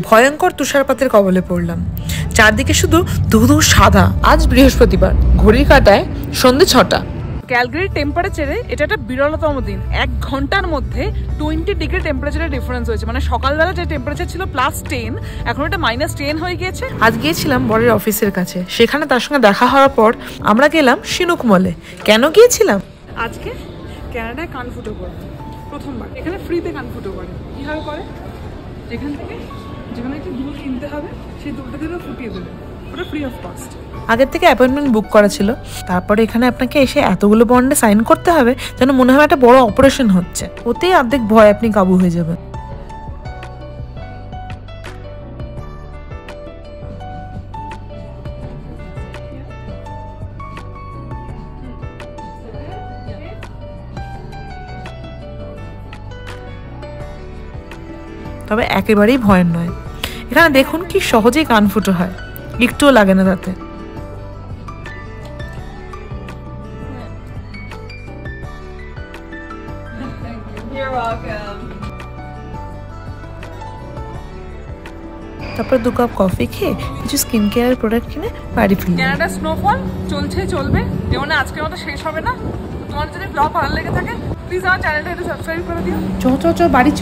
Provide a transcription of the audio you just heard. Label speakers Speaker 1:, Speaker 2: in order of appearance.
Speaker 1: ভয়ঙ্কর তুষারপাতের কবলে পড়লাম। চারদিকে শুধু ধুধু সাদা। আজ বৃহস্পতিবার, ঘড়ির কাঁটায় সন্ধ্যে 6টা।
Speaker 2: ক্যালগারির টেম্পারেচারে এটা একটা বিরলতম দিন। 1 ঘন্টার মধ্যে 20 ডিগ্রি টেম্পারেচারের ডিফারেন্স হয়েছে। মানে সকালবেলা যে টেম্পারেচার ছিল +10, এখন এটা -10 হয়ে গিয়েছে।
Speaker 1: আজ গিয়েছিলাম বরের অফিসের কাছে, সেখানে তার সঙ্গে দেখা হওয়ার পর আমরা গেলাম শিনুক মলে। কেন গিয়েছিলাম?
Speaker 2: আজকে ক্যানাডায় কান ফুটো করে প্রথমবার। এখানে ফ্রিতে কান ফুটো করে। কীভাবে করে? যেখানে একটু দুধ কিনতে হবে, সেই দুধটা দিলেও ফুটিয়ে দেবে, ওটা ফ্রি অফ কস্ট।
Speaker 1: আগের থেকে অ্যাপয়েন্টমেন্ট বুক করা ছিল। তারপরে এখানে আপনাকে এসে এতগুলো বন্ডে সাইন করতে হবে যেন মনে হয় একটা বড় অপারেশন হচ্ছে। ওতেই অর্ধেক ভয় আপনি কাবু হয়ে যাবেন। তবে একেবারেই ভয়ের নয়। এখানে দেখুন কি সহজেই কান ফুটো হয়, একটুও লাগে না তাতে। তারপর 2 কাপ কফি খেয়ে কিছু স্কিন কেয়ারের প্রোডাক্ট কিনে বাড়ি ফিরলাম।
Speaker 2: ক্যানাডা স্নোফল চলবে, যেমন আজকের মতো শেষ হবে না। তোমার যদি ব্লগ ভালো লেগে থাকে প্লিজ আমার চ্যানেলটা একটু সাবস্ক্রাইব করে দিও।
Speaker 1: চ বাড়ি চ।